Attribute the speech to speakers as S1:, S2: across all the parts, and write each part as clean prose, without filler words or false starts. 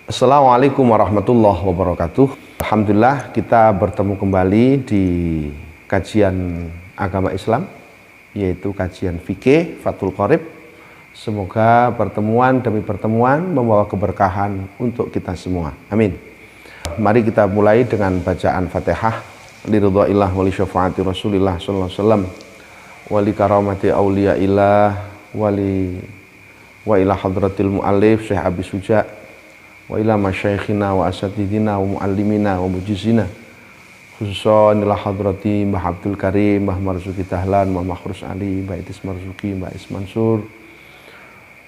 S1: Assalamualaikum warahmatullahi wabarakatuh. Alhamdulillah kita bertemu kembali di kajian agama Islam, yaitu kajian fikih Fathul Qorib. Semoga pertemuan demi pertemuan membawa keberkahan untuk kita semua. Amin. Mari kita mulai dengan bacaan Fatihah. Liridhaillah wa li syafaati Rasulillah sallallahu alaihi wasallam wa li karamati auliyaillah wa ila hadratil muallif Syekh Abi Suja wa ila masyaikhina wa asatidina wa muallimina wa mujizina, khususan ila hadrati Mbah Abdul Karim, Mbah Marzuki Dahlan, Mbah Makhrus Ali, Mbah Idris Marzuki, Mbah Is Mansur.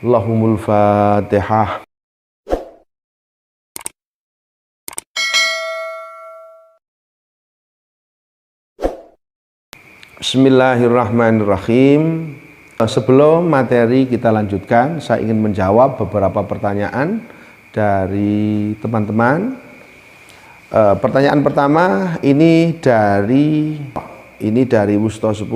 S1: Allahumul Fatihah. Bismillahirrahmanirrahim. Sebelum materi kita lanjutkan, saya ingin menjawab beberapa pertanyaan dari teman-teman. Pertanyaan pertama ini dari Wusto 10.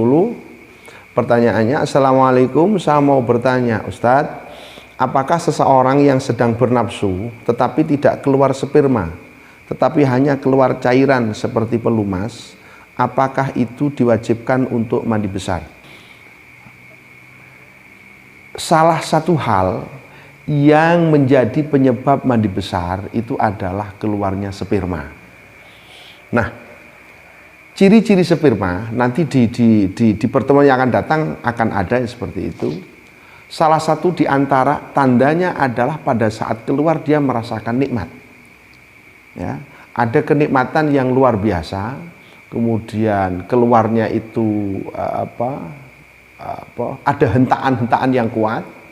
S1: Pertanyaannya, Assalamualaikum, saya mau bertanya Ustadz, apakah seseorang yang sedang bernafsu tetapi tidak keluar sperma, tetapi hanya keluar cairan seperti pelumas, apakah itu diwajibkan untuk mandi besar? Salah satu hal yang menjadi penyebab mandi besar itu adalah keluarnya sperma. Nah, ciri-ciri sperma nanti di pertemuan yang akan datang akan ada yang seperti itu. Salah satu di antara tandanya adalah pada saat keluar dia merasakan nikmat. Ya, ada kenikmatan yang luar biasa. Kemudian keluarnya itu ada hentaan-hentaan yang kuat,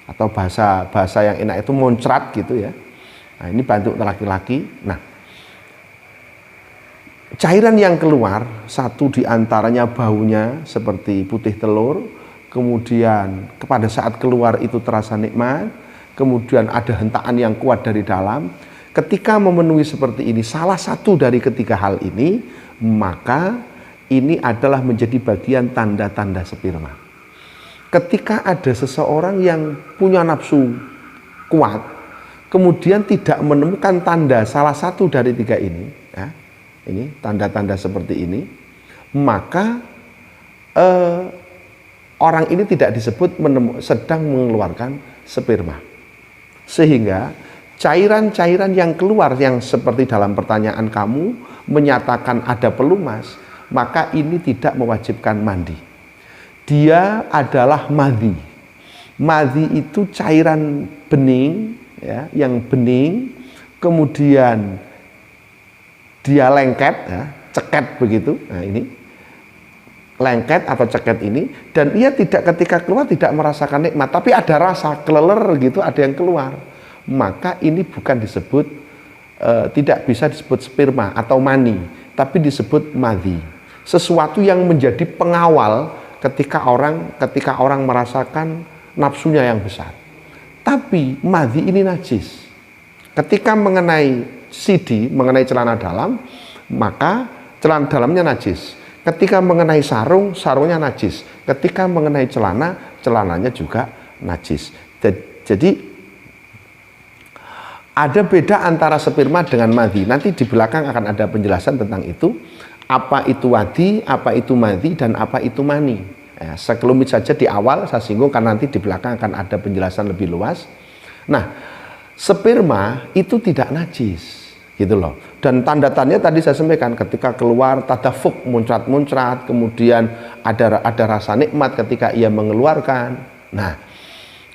S1: atau bahasa yang enak itu moncrat gitu ya. Nah, ini bentuk laki-laki. Nah, cairan yang keluar, satu di antaranya baunya seperti putih telur, kemudian pada saat keluar itu terasa nikmat, kemudian ada hentaan yang kuat dari dalam. Ketika memenuhi seperti ini, salah satu dari ketiga hal ini, maka ini adalah menjadi bagian tanda-tanda sperma. Ketika ada seseorang yang punya nafsu kuat, kemudian tidak menemukan tanda salah satu dari tiga ini, ya, ini tanda-tanda seperti ini, maka orang ini tidak disebut sedang mengeluarkan sperma. Sehingga cairan-cairan yang keluar yang seperti dalam pertanyaan kamu menyatakan ada pelumas, maka ini tidak mewajibkan mandi. Dia adalah madhi. Madhi itu cairan bening, ya, yang bening, kemudian dia lengket, ya, ceket begitu. Nah, ini lengket atau ceket ini, dan ia tidak ketika keluar tidak merasakan nikmat, tapi ada rasa keleler gitu, ada yang keluar. Maka ini bukan disebut, tidak bisa disebut sperma atau mani, tapi disebut madhi. Sesuatu yang menjadi pengawal ketika orang merasakan nafsunya yang besar. Tapi madhi ini najis. Ketika mengenai mengenai celana dalam, maka celana dalamnya najis. Ketika mengenai sarung, sarungnya najis. Ketika mengenai celana, celananya juga najis. Jadi ada beda antara sperma dengan madhi. Nanti di belakang akan ada penjelasan tentang itu. Apa itu wadi, apa itu madhi, dan apa itu mani. Ya, sekelumit saja di awal saya singgung, karena nanti di belakang akan ada penjelasan lebih luas. Nah, sperma itu tidak najis, gitu loh. Dan tanda-tandanya tadi saya sampaikan, ketika keluar tadafuk, muncrat-muncrat, kemudian ada rasa nikmat ketika ia mengeluarkan. Nah,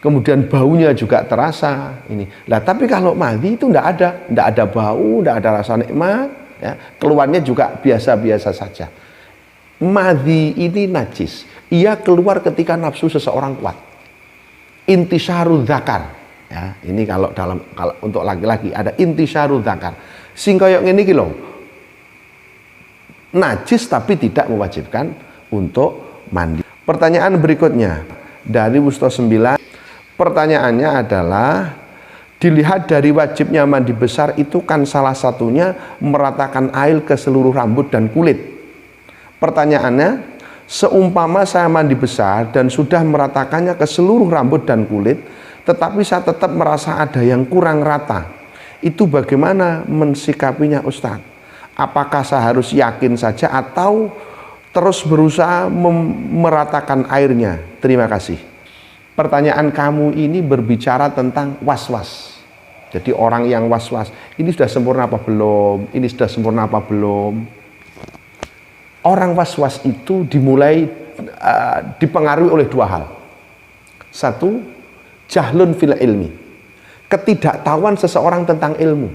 S1: kemudian baunya juga terasa. Ini. Lah, tapi kalau madhi itu tidak ada bau, tidak ada rasa nikmat. Ya, keluarnya juga biasa-biasa saja. Madhi ini najis. Ia keluar ketika nafsu seseorang kuat. Intisyarul dzakar. Ya, ini kalau untuk laki-laki ada intisyarul dzakar. Sing koyo ngene iki lho. Najis tapi tidak mewajibkan untuk mandi. Pertanyaan berikutnya dari Wusto 9. Pertanyaannya adalah, dilihat dari wajibnya mandi besar itu kan salah satunya meratakan air ke seluruh rambut dan kulit. Pertanyaannya, seumpama saya mandi besar dan sudah meratakannya ke seluruh rambut dan kulit, tetapi saya tetap merasa ada yang kurang rata. Itu bagaimana mensikapinya Ustadz? Apakah saya harus yakin saja atau terus berusaha meratakan airnya? Terima kasih. Pertanyaan kamu ini berbicara tentang was-was. Jadi orang yang was-was, ini sudah sempurna apa belum? Ini sudah sempurna apa belum? Orang was-was itu dimulai dipengaruhi oleh dua hal. Satu, jahlun fil ilmi, ketidaktahuan seseorang tentang ilmu.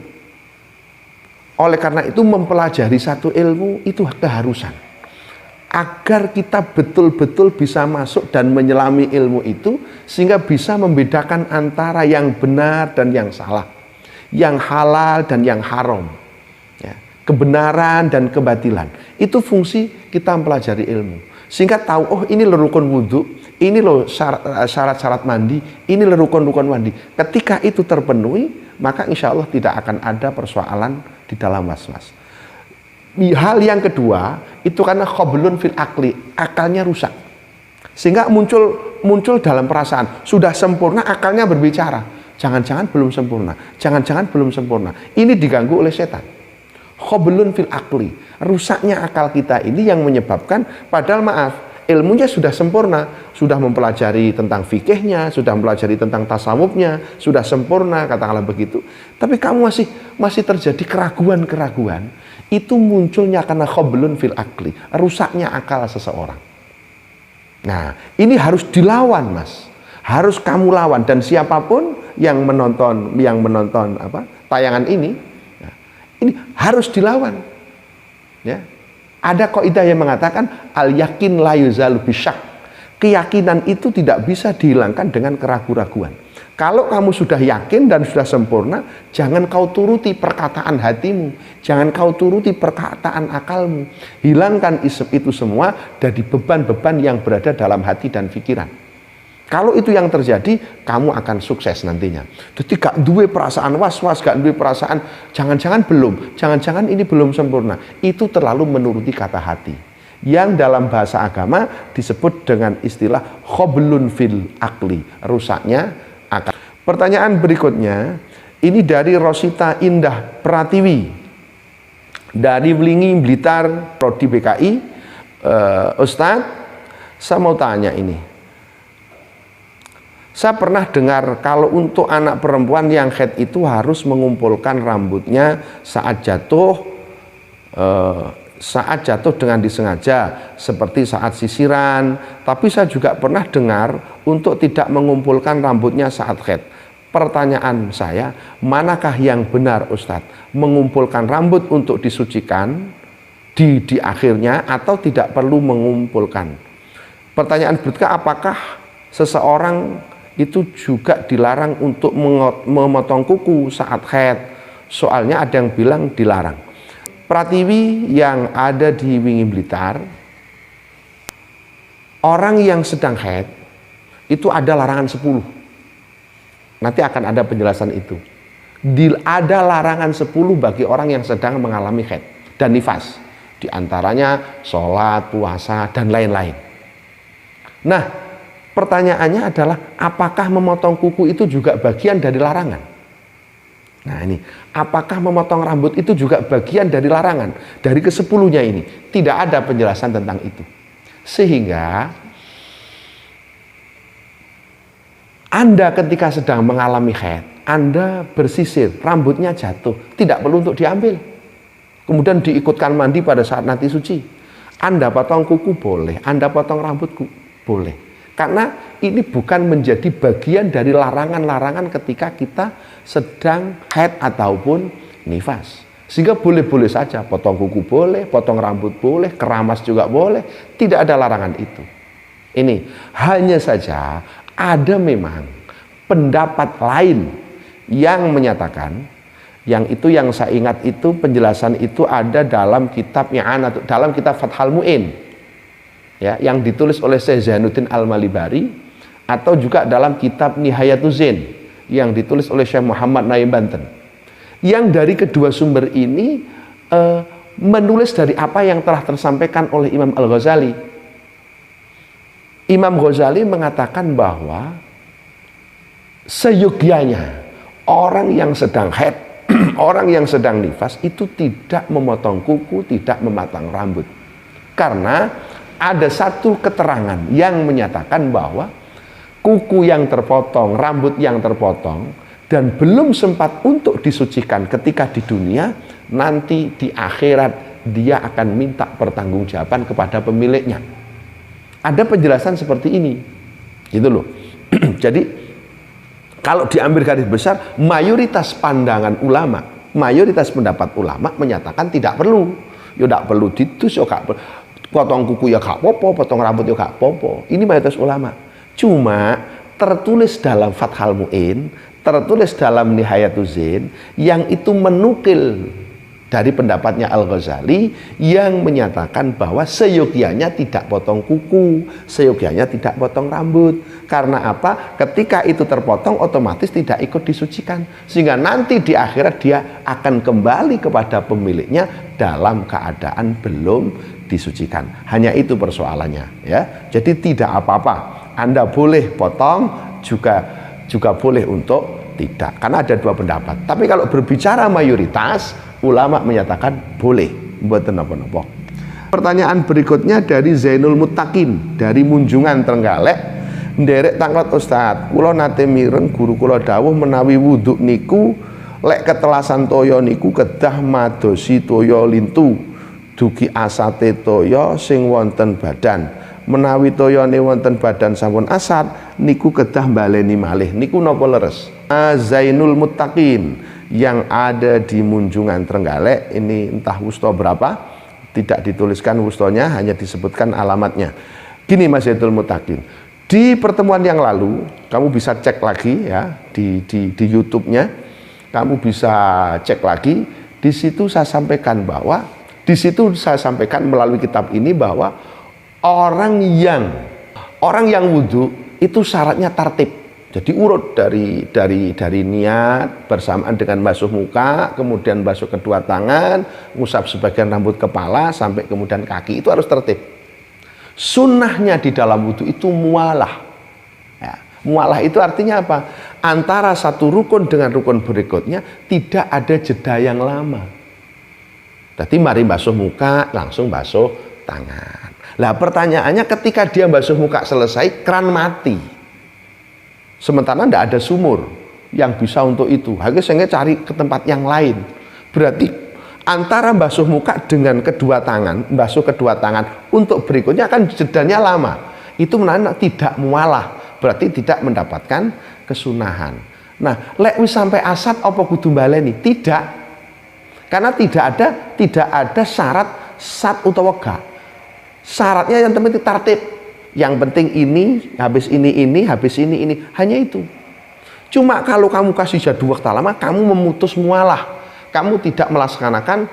S1: Oleh karena itu mempelajari satu ilmu itu keharusan, agar kita betul-betul bisa masuk dan menyelami ilmu itu, sehingga bisa membedakan antara yang benar dan yang salah, yang halal dan yang haram, ya, kebenaran dan kebatilan. Itu fungsi kita mempelajari ilmu, sehingga tahu, oh ini loh rukun wudhu, ini loh syarat-syarat mandi, ini loh rukun-rukun mandi. Ketika itu terpenuhi, maka insya Allah tidak akan ada persoalan di dalam was-was. Hal yang kedua, itu karena khoblun fil akli, akalnya rusak. Sehingga muncul dalam perasaan, sudah sempurna akalnya berbicara, jangan-jangan belum sempurna, jangan-jangan belum sempurna. Ini diganggu oleh setan. Khoblun fil akli, rusaknya akal kita ini yang menyebabkan, padahal maaf, ilmunya sudah sempurna, sudah mempelajari tentang fikihnya, sudah mempelajari tentang tasawufnya, sudah sempurna, katakanlah begitu. Tapi kamu masih terjadi keraguan-keraguan. Itu munculnya karena khoblun fil akli, rusaknya akal seseorang. Nah, ini harus dilawan, Mas. Harus kamu lawan, dan siapapun yang menonton tayangan ini, nah, ini harus dilawan. Ya. Ada kaidah yang mengatakan al yakin la yuzalu bisyak. Keyakinan itu tidak bisa dihilangkan dengan keraguan-raguan. Kalau kamu sudah yakin dan sudah sempurna, jangan kau turuti perkataan hatimu, jangan kau turuti perkataan akalmu. Hilangkan itu semua dari beban-beban yang berada dalam hati dan pikiran. Kalau itu yang terjadi, kamu akan sukses nantinya. Jadi gak duwe perasaan was-was, gak duwe perasaan jangan-jangan belum, jangan-jangan ini belum sempurna. Itu terlalu menuruti kata hati, yang dalam bahasa agama disebut dengan istilah khoblun fil akli, rusaknya akal. Pertanyaan berikutnya, ini dari Rosita Indah Pratiwi dari Wlingi Blitar, Prodi BKI. Ustadz, saya mau tanya ini. Saya pernah dengar kalau untuk anak perempuan yang haid itu harus mengumpulkan rambutnya saat jatuh dengan disengaja, seperti saat sisiran. Tapi saya juga pernah dengar untuk tidak mengumpulkan rambutnya saat haid. Pertanyaan saya, manakah yang benar Ustadz? Mengumpulkan rambut untuk disucikan di akhirnya atau tidak perlu mengumpulkan? Pertanyaan berikutnya, apakah seseorang itu juga dilarang untuk memotong kuku saat haid? Soalnya ada yang bilang dilarang. Pratiwi yang ada di Wingi Blitar, orang yang sedang haid itu ada larangan 10. Nanti akan ada penjelasan itu. Ada larangan 10 bagi orang yang sedang mengalami haid dan nifas. Di antaranya sholat, puasa, dan lain-lain. Nah, pertanyaannya adalah, apakah memotong kuku itu juga bagian dari larangan? Nah ini, apakah memotong rambut itu juga bagian dari larangan? Dari ke-10-nya ini, tidak ada penjelasan tentang itu. Sehingga, Anda ketika sedang mengalami haid, Anda bersisir, rambutnya jatuh, tidak perlu untuk diambil. Kemudian diikutkan mandi pada saat nanti suci. Anda potong kuku boleh, Anda potong rambut boleh. Karena ini bukan menjadi bagian dari larangan-larangan ketika kita sedang haid ataupun nifas. Sehingga boleh-boleh saja, potong kuku boleh, potong rambut boleh, keramas juga boleh, tidak ada larangan itu. Ini hanya saja ada memang pendapat lain yang menyatakan, yang saya ingat itu penjelasan itu ada dalam kitab dalam kitab Fathul Mu'in, ya, yang ditulis oleh Syekh Zainuddin Al-Malibari, atau juga dalam kitab Nihayatuz Zain yang ditulis oleh Syekh Muhammad Naim Banten. Yang dari kedua sumber ini menulis dari apa yang telah tersampaikan oleh Imam Al-Ghazali. Imam Ghazali mengatakan bahwa seyogyanya orang yang sedang haid orang yang sedang nifas itu tidak memotong kuku, tidak mematang rambut. Karena ada satu keterangan yang menyatakan bahwa kuku yang terpotong, rambut yang terpotong, dan belum sempat untuk disucikan ketika di dunia, nanti di akhirat dia akan minta pertanggungjawaban kepada pemiliknya. Ada penjelasan seperti ini, gitu loh. Jadi kalau diambil garis besar, mayoritas pandangan ulama, mayoritas pendapat ulama menyatakan tidak perlu. Ya tidak perlu ditus, ya gak perlu. Potong kuku ya gak popo, potong rambut ya gak popo. Ini mayoritas ulama. Cuma tertulis dalam Fathul Mu'in, tertulis dalam Nihayatuz Zain, yang itu menukil dari pendapatnya Al-Ghazali yang menyatakan bahwa seyogianya tidak potong kuku, seyogianya tidak potong rambut. Karena apa? Ketika itu terpotong otomatis tidak ikut disucikan, sehingga nanti di akhirat dia akan kembali kepada pemiliknya dalam keadaan belum disucikan. Hanya itu persoalannya, ya. Jadi tidak apa-apa, Anda boleh potong, juga boleh untuk tidak, karena ada dua pendapat. Tapi kalau berbicara mayoritas, ulama menyatakan boleh, mboten napa-napa. Pertanyaan berikutnya dari Zainul Muttaqin dari Munjungan Trenggalek. Nderek tanglet Ustaz, kula nate mireng guru kula dawuh menawi wudhu niku lek ketelasan toya niku kedah madosi toya lintu dugi asate toya sing wonten badan. Menawi toyane wonten badan sampun asat niku kedah baleni malih. Niku napa leres? Zainul Muttaqin yang ada di Munjungan Trenggalek, ini entah wusto berapa, tidak dituliskan wustonya, hanya disebutkan alamatnya. Gini Mas Zainul Muttaqin, di pertemuan yang lalu kamu bisa cek lagi ya di YouTube-nya, kamu bisa cek lagi. Di situ saya sampaikan bahwa melalui kitab ini bahwa orang yang wudhu itu syaratnya tartib. Jadi urut dari niat bersamaan dengan basuh muka, kemudian basuh kedua tangan, ngusap sebagian rambut kepala sampai kemudian kaki, itu harus tertib. Sunnahnya di dalam wudhu itu mualah. Ya, mualah itu artinya apa? Antara satu rukun dengan rukun berikutnya tidak ada jeda yang lama. Jadi mari basuh muka langsung basuh tangan. Lah pertanyaannya, ketika dia basuh muka selesai, keran mati. Sementara tidak ada sumur yang bisa untuk itu. Akhirnya saya cari ke tempat yang lain. Berarti antara basuh muka dengan kedua tangan, basuh kedua tangan untuk berikutnya akan jedanya lama. Itu menandakan tidak mualah, berarti tidak mendapatkan kesunahan. Nah, lek wis sampai asat apa kudu baleni? Tidak. Karena tidak ada syarat sat utawa gak. Syaratnya yang penting tartib. Yang penting ini, habis ini, habis ini. Hanya itu. Cuma kalau kamu kasih jadwal waktu lama, kamu memutus mualah. Kamu tidak melaksanakan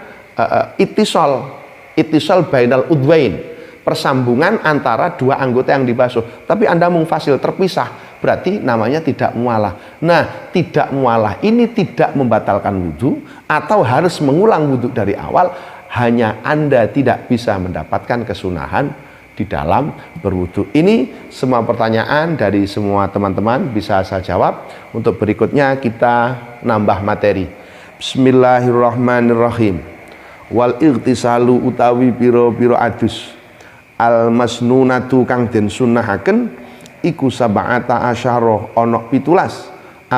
S1: ittisal bainal udwain, persambungan antara dua anggota yang dibasuh. Tapi Anda mengfasil terpisah, berarti namanya tidak mualah. Nah, tidak mualah ini tidak membatalkan wudhu atau harus mengulang wudhu dari awal. Hanya Anda tidak bisa mendapatkan kesunahan di dalam berwudhu. Ini semua pertanyaan dari semua teman-teman bisa saya jawab. Untuk berikutnya kita nambah materi. Bismillahirrahmanirrahim. Wal ightisalu utawi piro-piro adus al masnunatu kang den sunnahaken iku sab'ata asyara ana 17.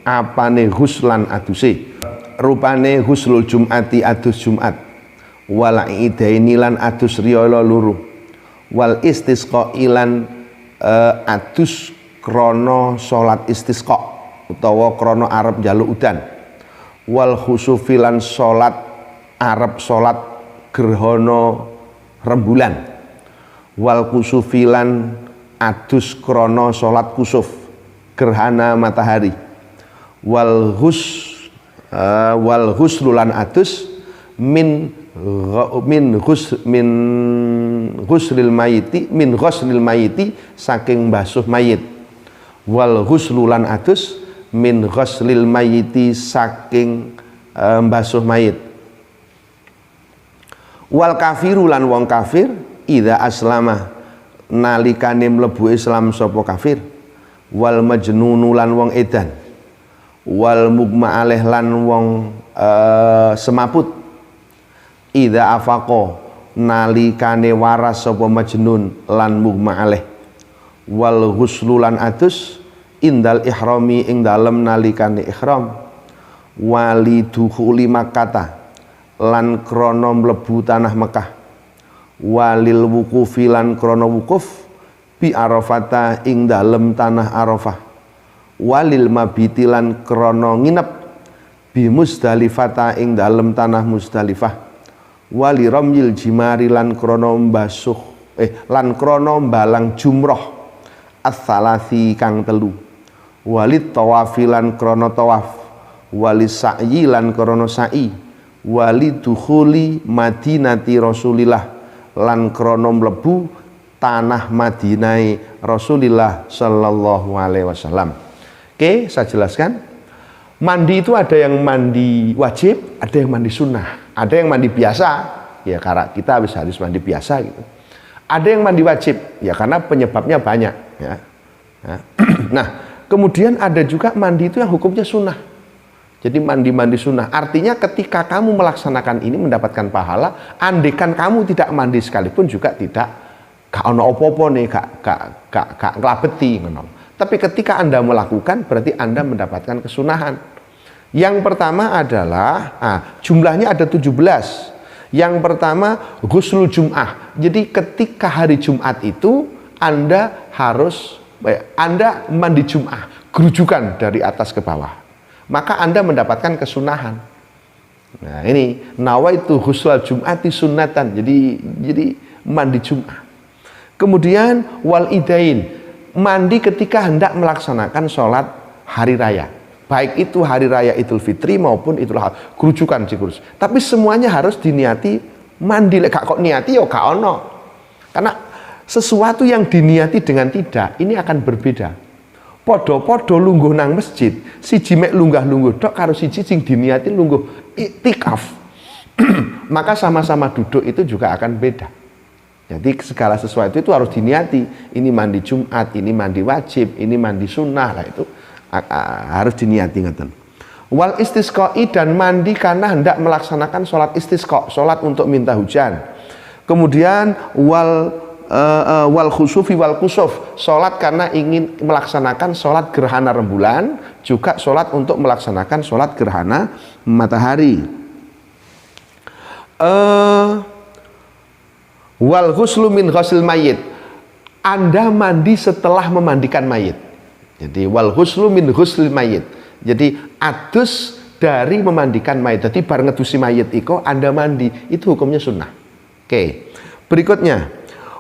S1: Apane huslan aduse. Rupane huslul jum'ati adus Jumat. Wal idaini lan adus riyala luru. Wal istisqa ilan adus krono salat istisqa utawa krono arep njaluk udan. Wal khusufilan salat arep salat gerhana rembulan. Wal kusufilan adus krono salat kusuf gerhana matahari. Wal huslulan adus min ghuslil mayiti saking basuh mayit. Wal ghuslulan adus min ghuslil mayiti saking basuh mayit. Wal kafirulan wong kafir idza aslama nalikane mlebu Islam sapa kafir. Wal majnunulan wong edan. wal mugma alaih lan wong semaput idza afaqa nalikane waras sapa majnun lan mugma alaih wal ghuslu lan adus indal ihrami ing dalem nalikane ihram walidukhuli Makkah lan krana mlebu tanah Mekah walil wukufi lan krana wukuf bi Arafata ing dalem tanah Arafah walil mabiti lan krana nginep bi Musdalifata ing dalem tanah Musdalifah wali ramyil jimari lan krana mbasuh lan krana mbalang jumrah as-salasi kang telu walit tawafi lan krana tawaf wali sa'yi lan krana sa'i wali dukhuli madinati Rasulillah lan krana mlebu tanah Madinah Rasulillah sallallahu alaihi wasallam. Oke, saya jelaskan. Mandi itu ada yang mandi wajib, ada yang mandi sunnah, ada yang mandi biasa, ya karena kita harus mandi biasa gitu. Ada yang mandi wajib, ya karena penyebabnya banyak, ya. Nah, kemudian ada juga mandi itu yang hukumnya sunnah. Jadi mandi sunnah, artinya ketika kamu melaksanakan ini mendapatkan pahala. Andaikan kamu tidak mandi sekalipun juga tidak gak ono opo-opo nih, gak ngelabeti, tapi ketika Anda melakukan berarti Anda mendapatkan kesunahan. Yang pertama adalah jumlahnya ada 17. Yang pertama ghuslul Jum'ah. Jadi ketika hari Jumat itu Anda harus Anda mandi Jum'ah, gerujukan dari atas ke bawah. Maka Anda mendapatkan kesunahan. Nah, ini nawaitu ghuslal Jum'ati sunnatan. Jadi mandi Jum'ah. Kemudian wal idain, mandi ketika hendak melaksanakan sholat hari raya. Baik itu hari raya Idul Fitri maupun Idul Adha, gerujukan sikurus. Tapi semuanya harus diniati mandi. Lek kok niati ya gak ono. Karena sesuatu yang diniati dengan tidak, ini akan berbeda. Podo-podo lungguh nang masjid, siji mek lunggah-lungguh tok karo siji sing diniati lungguh iktikaf. Maka sama-sama duduk itu juga akan beda. Jadi segala sesuatu itu harus diniati. Ini mandi Jumat, ini mandi wajib, ini mandi sunnah lah, itu harus diniati ngeten. Wal istisqai, dan mandi karena hendak melaksanakan sholat istisqa, sholat untuk minta hujan. Kemudian wal khusufi wal kusuf, sholat karena ingin melaksanakan sholat gerhana rembulan, juga sholat untuk melaksanakan sholat gerhana matahari. Wal ghuslu min ghuslil mayit, Anda mandi setelah memandikan mayit. Jadi wal ghuslu min ghuslil mayit, jadi adus dari memandikan mayit. Jadi bar ngedusi mayit iko Anda mandi, itu hukumnya sunnah. Oke. Berikutnya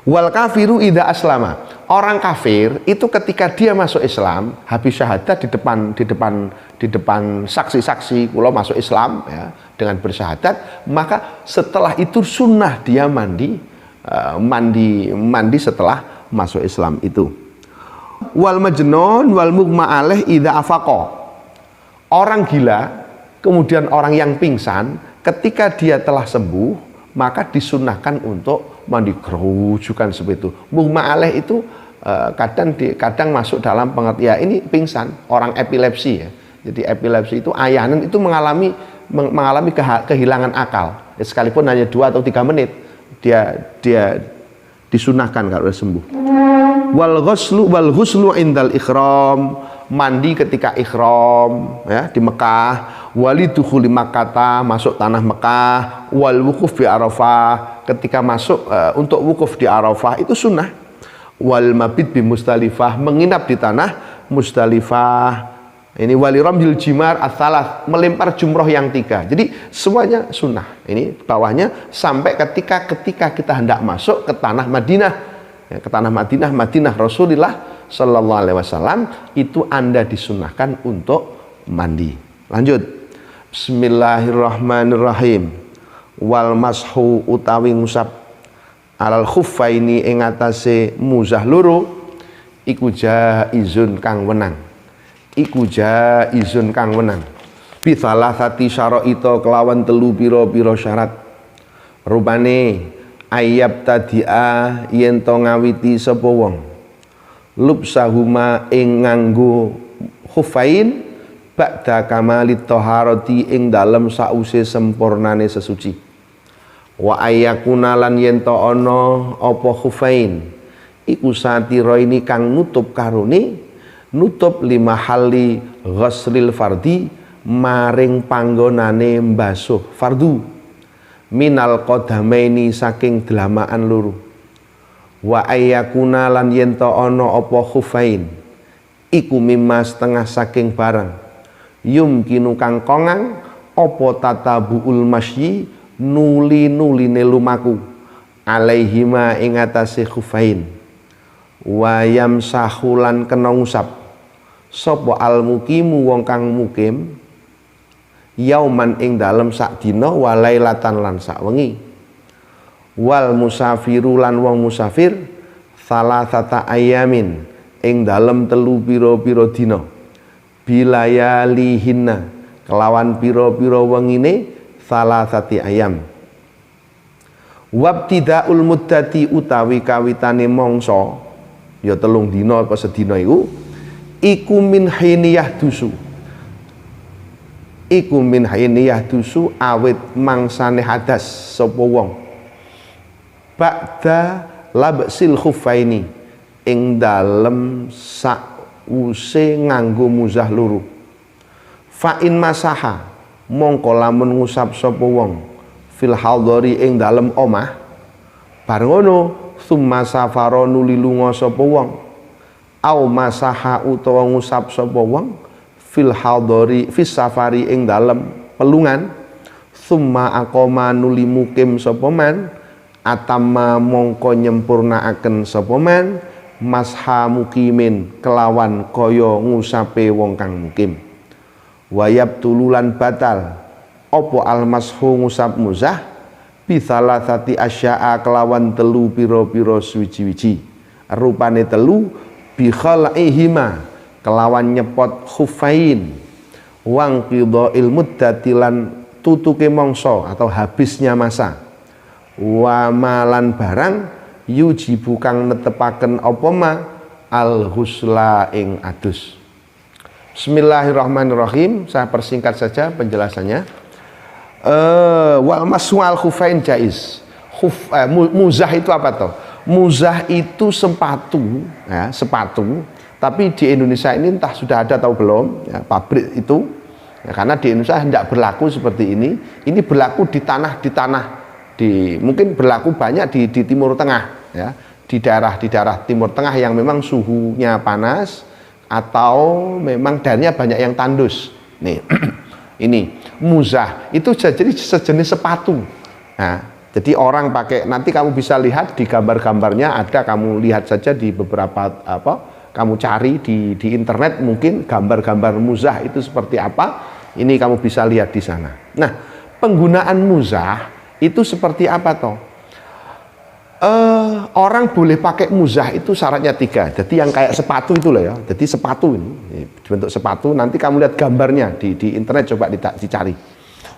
S1: wal kafiru idza aslama, orang kafir itu ketika dia masuk Islam, habis syahadat di depan saksi-saksi kula masuk Islam ya, dengan bersyahadat, maka setelah itu sunnah dia mandi setelah masuk Islam itu. Wal majnun wal mughma alaih idza afaqa, orang gila kemudian orang yang pingsan ketika dia telah sembuh maka disunnahkan untuk mandi gerujukan seperti itu. Mughma alaih itu kadang masuk dalam pengertian ini pingsan, orang epilepsi ya. Jadi epilepsi itu ayanan itu mengalami kehilangan akal. Sekalipun hanya 2 atau 3 menit dia disunahkan kalau sudah sembuh. Wal ghuslu indal ikhram, mandi ketika ikhram ya di Mekah. Walidukhuli Makkah, masuk tanah Mekah. Wal wukuf di Arafah, ketika masuk untuk wukuf di Arafah itu sunnah. Wal mabit bi Musdalifah, menginap di tanah Musdalifah. Ini wali ramyil jimar as-salas, melempar jumroh yang 3. Jadi semuanya sunnah. Ini bawahnya sampai ketika kita hendak masuk ke tanah Madinah, ya, ke tanah Madinah Rasulullah Sallallahu Alaihi Wasallam, itu Anda disunnahkan untuk mandi. Lanjut. Bismillahirrahmanirrahim. Wal mashu utawi ngusap alal khuffaini ing atase muzah loro iku jaizun kang wenang. Iku jaizun kang wenang. Bi salasati syaraita kelawan telu pira-pira syarat. Rupane ayab tadia yen to ngawiti sapa wong lubsahuma ing nganggo khuffain ba'da kamalit thaharati ing dalem sause sempurnane sesuci. Wa ayyakuna lan yen ta ana apa khufain iku satira ini kang nutup karone nutup lima hali ghuslil fardi maring panggonane mbasuh fardu minal qadamaini saking dlamaan loro. Wa ayyakuna lan yen ta ana apa khufain iku mimma setengah saking barang yumkinu kang kongang apa tatabuul masyi nuli-nuline lumaku alaihima ing atase khufain wa yamsahulan kena ngusap sapa al mukimu wong kang mukim yauman ing dalem sak dina walailatan lan sak wengi wal musafiru lan wong musafir salasata ayamin ing dalem telu pira-pira dina bilayalihinna kelawan pira-pira wengine salasati ayam wabtidaul muddati utawi kawitane mangsa ya telung dina apa sedina iku min hiniyah dusu awit mangsane hadas sapa wong ba'da labsil khuffaini ing dalem sakwuse nganggo muzah loro fa in masaha mongko lamun ngusap sapa wong fil hadari ing dalem omah bar ngono summa safara nuli lunga sapa wong au masaha utawa ngusap sapa wong fil hadari fis safari ing dalem pelungan summa aqama nuli mukim sapa man atama mongko nyempurnaaken sapa man masha mukimin kelawan kaya ngusape wong kang mukim wayab tululan batal opo almashu ngusap muzah bisalasati asya'a kelawan telu pira-pira suwiji-wiji rupane telu bi khalaihima kelawan nyepot khufain wang qidha'il muddati lan tutuke mangsa atau habisnya masa wa malan barang yujibu kang netepaken apa ma al ghusla ing adus. Bismillahirrahmanirrahim, saya persingkat saja penjelasannya. Wal maswal khufain jaiz. Muzah itu apa toh? Muzah itu sepatu, ya, sepatu. Tapi di Indonesia ini entah sudah ada atau belum, ya, pabrik itu. Ya, karena di Indonesia tidak berlaku seperti ini. Ini berlaku di tanah, mungkin berlaku banyak di Timur Tengah, ya, di daerah Timur Tengah yang memang suhunya panas atau memang daerahnya banyak yang tandus. Nih, ini muzah itu jadi sejenis sepatu. Nah, jadi orang pakai, nanti kamu bisa lihat di gambar-gambarnya ada, kamu lihat saja di beberapa kamu cari di internet mungkin gambar-gambar muzah itu seperti apa. Ini kamu bisa lihat di sana. Nah, penggunaan muzah itu seperti apa toh? Orang boleh pakai muzah itu syaratnya 3. Jadi yang kayak sepatu itu loh ya. Jadi sepatu ini bentuk sepatu. Nanti kamu lihat gambarnya di internet, coba dicari.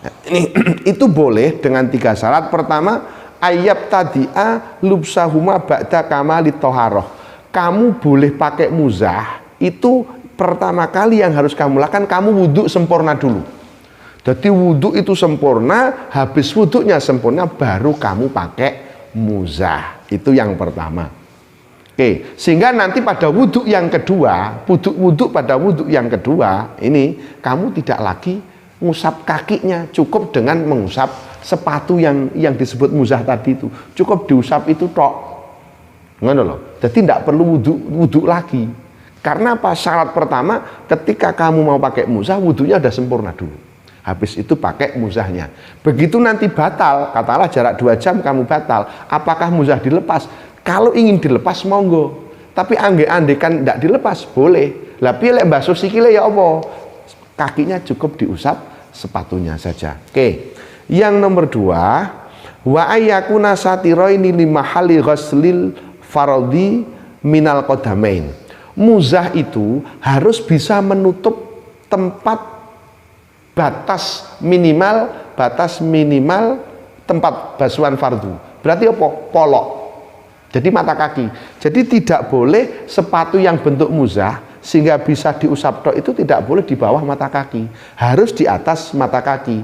S1: Nah, ini itu boleh dengan 3 syarat. Pertama, ayyab tadi'a lubsahuma ba'da kamalit thaharah. Kamu boleh pakai muzah itu pertama kali yang harus kamu lakukan, kamu wudhu sempurna dulu. Jadi wudhu itu sempurna, habis wudhunya sempurna baru kamu pakai muzah. Itu yang pertama. Oke, sehingga nanti pada wudhu yang kedua, pada wudhu yang kedua ini kamu tidak lagi ngusap kakinya, cukup dengan mengusap sepatu yang disebut muzah tadi itu. Cukup diusap itu tok. Ngono loh. Jadi tidak perlu wudhu lagi. Karena apa? Syarat pertama, ketika kamu mau pakai muzah, wudhunya udah sempurna dulu. Habis itu pakai muzahnya. Begitu nanti batal, katakanlah jarak 2 jam kamu batal, apakah muzah dilepas? Kalau ingin dilepas monggo. Tapi andai-andaikan tidak dilepas boleh. Lah piye lek basuh sikile ya apa? Kakinya cukup diusap sepatunya saja. Oke. Yang nomor 2, wa ayyakuna satiraini limahali ghuslil fardi minal qadamain. Muzah itu harus bisa menutup tempat batas minimal tempat basuhan fardu. Berarti apa? Polok. Jadi mata kaki. Jadi tidak boleh sepatu yang bentuk muzah sehingga bisa diusap tok itu tidak boleh di bawah mata kaki, harus di atas mata kaki.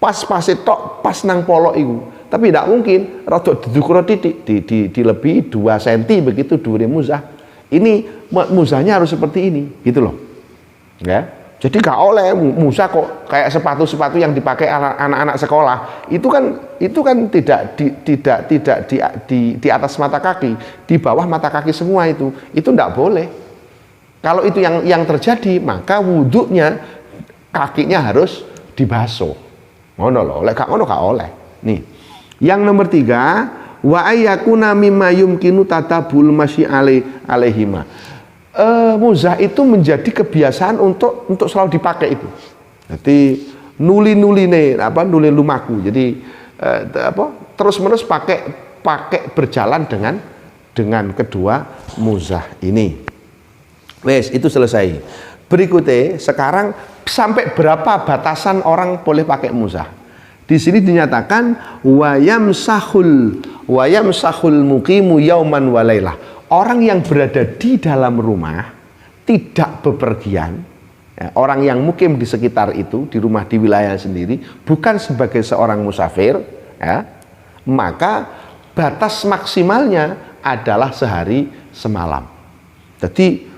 S1: Pas tok pas nang polok itu. Tapi tidak mungkin rada didukura titik dilebihi 2 cm begitu dhuwure muzah. Ini muzahnya harus seperti ini, gitu loh. Ya. Jadi gak oleh muzah kok kayak sepatu-sepatu yang dipakai anak-anak sekolah. Itu kan tidak di atas mata kaki, di bawah mata kaki semua itu. Itu tidak boleh. Kalau itu yang terjadi, maka wudhunya kakinya harus dibasuh. Ngono loh, lek gak ngono gak oleh. Nih. Yang nomor 3, wa ayyakuna mimma yumkinu tatabul masyi alaihima. Muzah itu menjadi kebiasaan untuk selalu dipakai itu. Jadi nuli lumaku. Jadi terus-menerus pakai berjalan dengan kedua muzah ini. Wes, itu selesai. Berikutnya sekarang sampai berapa batasan orang boleh pakai muzah? Di sini dinyatakan wayam sahul muqimu yauman walailah. Orang yang berada di dalam rumah tidak bepergian, ya, orang yang mukim di sekitar itu, di rumah di wilayah sendiri, bukan sebagai seorang musafir, ya, maka batas maksimalnya adalah sehari semalam. Jadi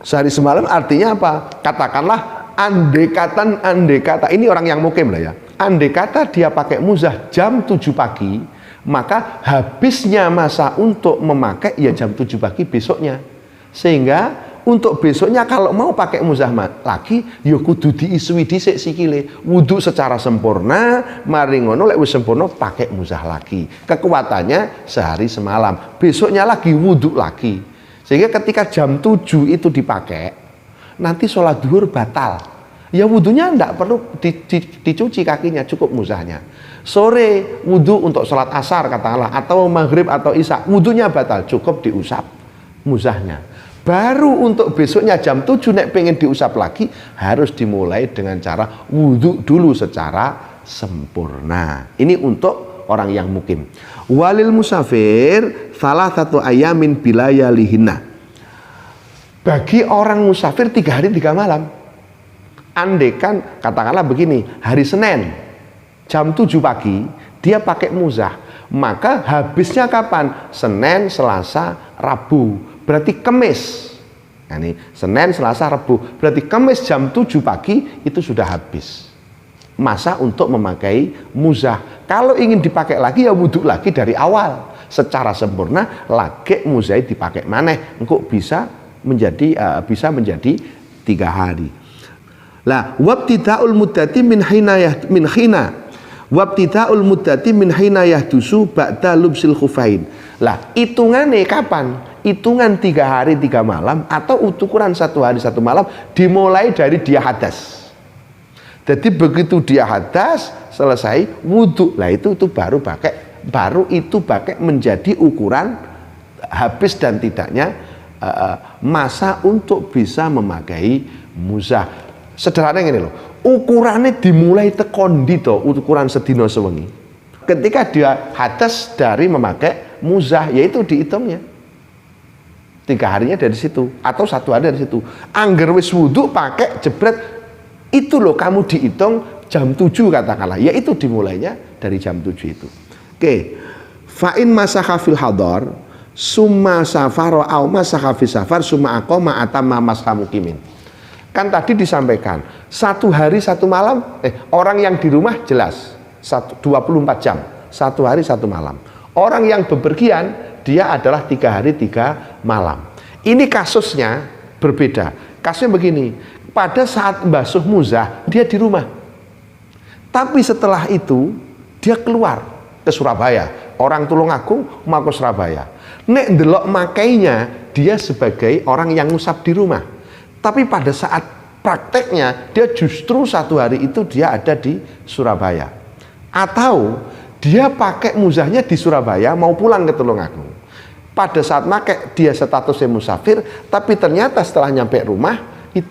S1: sehari semalam artinya apa? Katakanlah andai kata ini orang yang mukim lah ya. Andai kata dia pakai muzah jam 7 pagi, maka habisnya masa untuk memakai ya jam 7 pagi besoknya. Sehingga untuk besoknya kalau mau pakai muzah lagi ya kudu diisui dhisik sikile, wudu secara sempurna, mari ngono lek wis sempurna pakai muzah lagi. Kekuatannya sehari semalam. Besoknya lagi wudu lagi. Sehingga ketika jam 7 itu dipakai, nanti sholat duhur batal. Ya wudunya enggak perlu dicuci kakinya, cukup muzahnya. Sore wudu untuk sholat asar katakanlah, atau maghrib atau isya, wudunya batal, cukup diusap muzahnya. Baru untuk besoknya jam 7 nek pengen diusap lagi, harus dimulai dengan cara wudu dulu secara sempurna. Ini untuk orang yang mukim. Walil musafir salah satu ayamin bilayalihinna. Bagi orang musafir 3 hari 3 malam. Andekan katakanlah begini, hari Senin jam 7 pagi dia pakai muzah, maka habisnya kapan? Senin, Selasa, Rabu, berarti Kemis. Nah, ini Senin, Selasa, Rabu, berarti Kemis jam 7 pagi itu sudah habis masa untuk memakai muzah. Kalau ingin dipakai lagi ya wudhu lagi dari awal secara sempurna, lagi muzah dipakai maneh, engkau bisa menjadi 3 hari. Lah wabtidaul muddati min khina wabtidaul muddati min hina yahdusu ba'da lubsil khufain. Lah hitungane kapan? Hitungan 3 hari 3 malam atau ukuran 1 hari 1 malam dimulai dari dia hadas. Jadi begitu dia hadas selesai wudhu, lah itu baru pakai menjadi ukuran habis dan tidaknya masa untuk bisa memakai muzah. Sederhana ini loh, ukurannya dimulai tekondi to, ukuran sedino sewengi. Ketika dia hadas dari memakai muzah, yaitu dihitungnya 3 harinya dari situ atau 1 hari dari situ. Angger wis wudu pakai jebret, itu loh kamu dihitung jam 7 katakanlah, yaitu dimulainya dari jam 7 itu. Oke. Fa'in masakha fil hadar summa safaro au masakha fi safar summa aqama atamma masakha muqimin. Kan tadi disampaikan 1 hari 1 malam, orang yang di rumah jelas 24 jam, 1 hari 1 malam. Orang yang bepergian dia adalah 3 hari 3 malam. Ini kasusnya berbeda. Kasusnya begini, pada saat basuh muzah dia di rumah, tapi setelah itu dia keluar ke Surabaya. Orang Tulungagung mau ke Surabaya. Nek ndelok makainya dia sebagai orang yang ngusap di rumah. Tapi pada saat prakteknya dia justru 1 hari itu dia ada di Surabaya. Atau dia pakai muzahnya di Surabaya mau pulang ke Tulungagung. Pada saat pakai dia statusnya musafir, tapi ternyata setelah nyampe rumah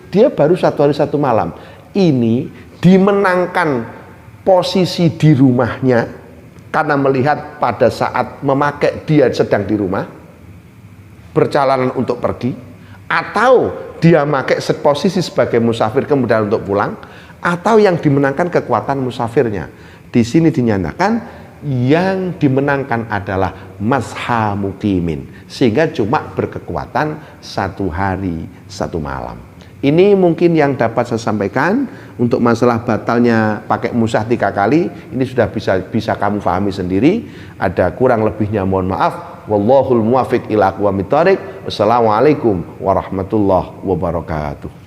S1: dia baru 1 hari 1 malam. Ini dimenangkan posisi di rumahnya karena melihat pada saat memakai dia sedang di rumah, perjalanan untuk pergi, atau dia pakai posisi sebagai musafir kemudian untuk pulang, atau yang dimenangkan kekuatan musafirnya. Di sini dinyatakan yang dimenangkan adalah masha muqimin, sehingga cuma berkekuatan 1 hari 1 malam. Ini mungkin yang dapat saya sampaikan untuk masalah batalnya pakai musah 3 kali. Ini sudah bisa kamu pahami sendiri. Ada kurang lebihnya mohon maaf. Wallahul muwafiq ila aqwamit thoriq. Wassalamualaikum warahmatullahi wabarakatuh.